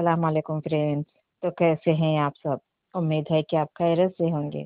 अस्सलाम वालेकुम फ्रेंड्स। तो कैसे हैं आप सब? उम्मीद है कि आप खैरियत से होंगे।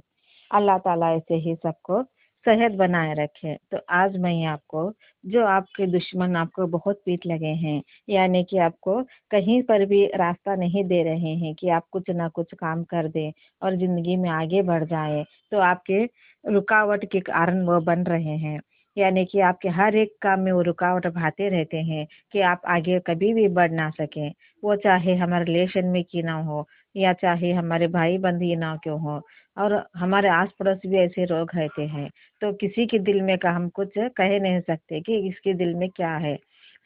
अल्लाह ताला ऐसे ही सबको सेहत बनाए रखे। तो आज मैं आपको, जो आपके दुश्मन आपको बहुत पीठ लगे हैं, यानी कि आपको कहीं पर भी रास्ता नहीं दे रहे हैं कि आप कुछ ना कुछ काम कर दें और ज़िंदगी में आगे बढ़ जाए, तो आपके रुकावट के कारण वो बन रहे हैं। यानी कि आपके हर एक काम में वो रुकावट भाते रहते हैं कि आप आगे कभी भी बढ़ ना सकें। वो चाहे हमारे रिलेशन में क्यों ना हो, या चाहे हमारे भाई बंदी ना क्यों हो, और हमारे आस पड़ोस भी ऐसे लोग रहते हैं। तो किसी के दिल में का हम कुछ कह नहीं सकते कि इसके दिल में क्या है।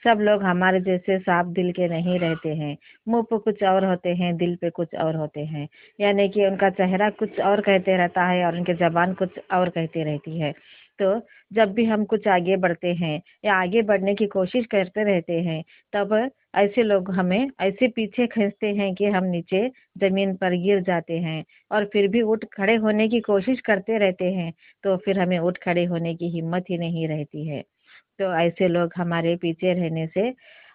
सब लोग हमारे जैसे साफ दिल के नहीं रहते हैं। मुंह पे कुछ और होते हैं, दिल पे कुछ और होते हैं। यानी कि उनका चेहरा कुछ और कहते रहता है और उनकी जबान कुछ और कहती रहती है। तो जब भी हम कुछ आगे बढ़ते हैं या आगे बढ़ने की कोशिश करते रहते हैं, तब ऐसे लोग हमें ऐसे पीछे खींचते हैं कि हम नीचे जमीन पर गिर जाते हैं, और फिर भी उठ खड़े होने की कोशिश करते रहते हैं। तो फिर हमें उठ खड़े होने की हिम्मत ही नहीं रहती है। तो ऐसे लोग हमारे पीछे रहने से,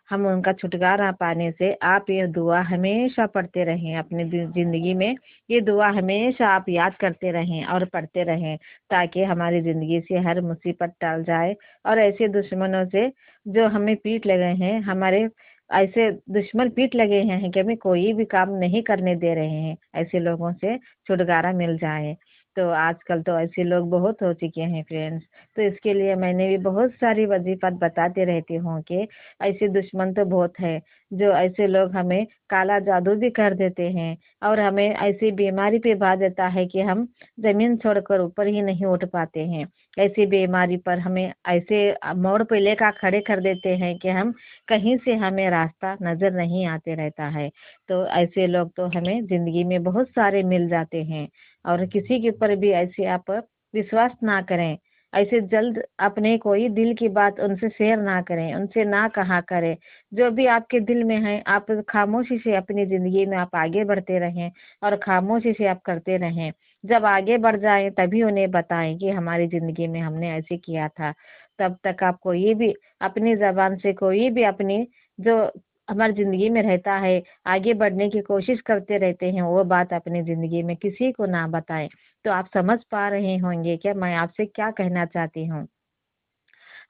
हम उनका छुटकारा पाने से, आप ये दुआ हमेशा पढ़ते रहें अपनी जिंदगी में। ये दुआ हमेशा आप याद करते रहें और पढ़ते रहें, ताकि हमारी जिंदगी से हर मुसीबत टल जाए। और ऐसे दुश्मनों से जो हमें पीठ लगे हैं, हमारे ऐसे दुश्मन पीठ लगे हैं कि हमें कोई भी काम नहीं करने दे रहे हैं, ऐसे लोगों से छुटकारा मिल जाए। तो आजकल तो ऐसे लोग बहुत हो चुके हैं फ्रेंड्स। तो इसके लिए मैंने भी बहुत सारी वजीफत बताते रहती हूँ कि ऐसे दुश्मन तो बहुत है, जो ऐसे लोग हमें काला जादू भी कर देते हैं और हमें ऐसी बीमारी पे भा देता है कि हम जमीन छोड़कर ऊपर ही नहीं उठ पाते हैं। ऐसी बीमारी पर हमें ऐसे मोड़ पे लेकर खड़े कर देते हैं कि हम कहीं से हमें रास्ता नजर नहीं आते रहता है। तो ऐसे लोग तो हमें जिंदगी में बहुत सारे मिल जाते हैं। और किसी के ऊपर भी ऐसे आप विश्वास ना करें। ऐसे जल्द अपने कोई दिल की बात उनसे शेयर ना करें, उनसे ना कहा करें। जो भी आपके दिल में है, आप खामोशी से अपनी जिंदगी में आप आगे बढ़ते रहें और खामोशी से आप करते रहें। जब आगे बढ़ जाए तभी उन्हें बताएं कि हमारी जिंदगी में हमने ऐसे किया था। तब तक आप कोई भी अपनी जबान से, कोई भी अपनी जो हमारी जिंदगी में रहता है, आगे बढ़ने की कोशिश करते रहते हैं, वो बात अपनी जिंदगी में किसी को ना बताएं। तो आप समझ पा रहे होंगे क्या मैं आपसे क्या कहना चाहती हूँ?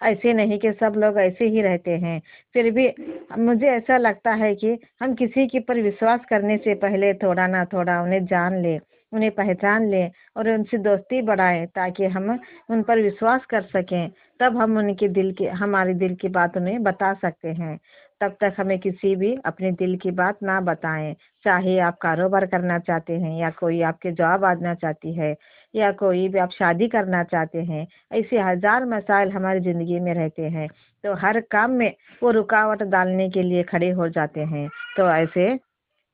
ऐसे नहीं कि सब लोग ऐसे ही रहते हैं। फिर भी मुझे ऐसा लगता है कि हम किसी के पर विश्वास करने से पहले थोड़ा ना थोड़ा उन्हें जान ले, उन्हें पहचान ले और उनसे दोस्ती बढ़ाएं, ताकि हम उन पर विश्वास कर सकें। तब हम उनके दिल की, हमारे दिल की बात उन्हें बता सकते हैं। तब तक हमें किसी भी अपने दिल की बात ना बताएं। चाहे आप कारोबार करना चाहते हैं, या कोई आपके जॉब आना चाहती है, या कोई भी आप शादी करना चाहते हैं, ऐसे हजार मसाइल हमारी जिंदगी में रहते हैं। तो हर काम में वो रुकावट डालने के लिए खड़े हो जाते हैं। तो ऐसे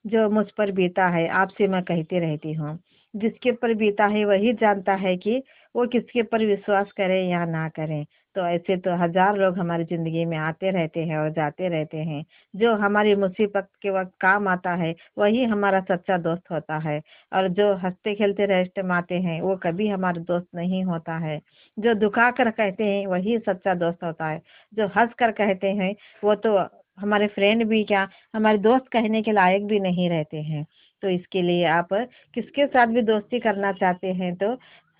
जो मुझ पर बीता है, आपसे मैं कहती रहती हूँ, जिसके ऊपर बीता है वही जानता है कि वो किसके ऊपर विश्वास करें या ना करें। तो ऐसे तो हजार लोग हमारी जिंदगी में आते रहते हैं और जाते रहते हैं। जो हमारी मुसीबत के वक्त काम आता है वही हमारा सच्चा दोस्त होता है। और जो हंसते खेलते रेस्ट आते हैं वो कभी हमारा दोस्त नहीं होता है। जो दुखा कर कहते हैं वही सच्चा दोस्त होता है। जो हंस कर कहते हैं वो तो हमारे फ्रेंड भी क्या, हमारे दोस्त कहने के लायक भी नहीं रहते हैं। तो इसके लिए आप किसके साथ भी दोस्ती करना चाहते हैं तो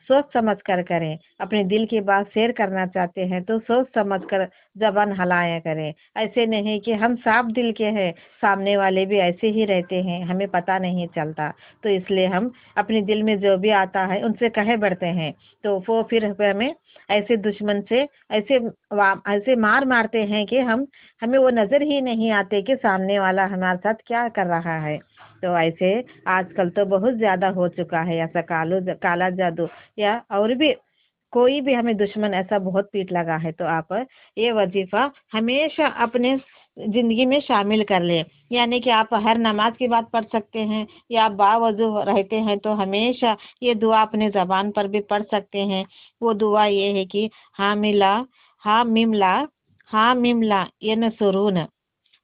सोच समझ कर करें। अपने दिल की बात शेयर करना चाहते हैं तो सोच समझ कर जबान हलाया करें। ऐसे नहीं कि हम साफ दिल के हैं, सामने वाले भी ऐसे ही रहते हैं, हमें पता नहीं चलता। तो इसलिए हम अपने दिल में जो भी आता है उनसे कहे बढ़ते हैं। तो वो फिर हमें ऐसे दुश्मन से ऐसे ऐसे मार मारते हैं कि हमें वो नजर ही नहीं आते कि सामने वाला हमारे साथ क्या कर रहा है। तो ऐसे आजकल तो बहुत ज्यादा हो चुका है ऐसा काला जादू, या और भी कोई भी हमें दुश्मन ऐसा बहुत पीठ लगा है। तो आप ये वजीफा हमेशा अपने जिंदगी में शामिल कर ले। यानी कि आप हर नमाज की बात पढ़ सकते हैं, या आप बावजू रहते हैं तो हमेशा ये दुआ अपने जबान पर भी पढ़ सकते हैं। वो दुआ ये है कि हा मिला, हा मिमला, हा मिमला ये न सुरून,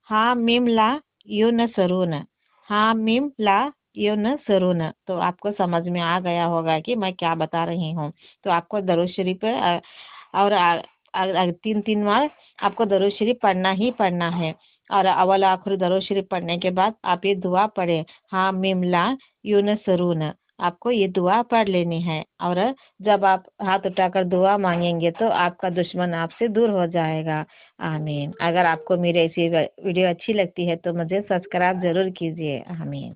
हा मिमला यू न सरून, हा मिमला यू न सरून। तो आपको समझ में आ गया होगा कि मैं क्या बता रही हूँ। तो आपको दरूद शरीफ और 3-3 बार आपको दरूद शरीफ पढ़ना ही पढ़ना है। और अवल आखिर दरूद शरीफ पढ़ने के बाद आप ये दुआ पढ़ें, हाँ मिमला यूनसरून। आपको ये दुआ पढ़ लेनी है, और जब आप हाथ उठाकर दुआ मांगेंगे तो आपका दुश्मन आपसे दूर हो जाएगा। आमीन। अगर आपको मेरी ऐसी वीडियो अच्छी लगती है तो मुझे सब्सक्राइब जरूर कीजिए। आमीन।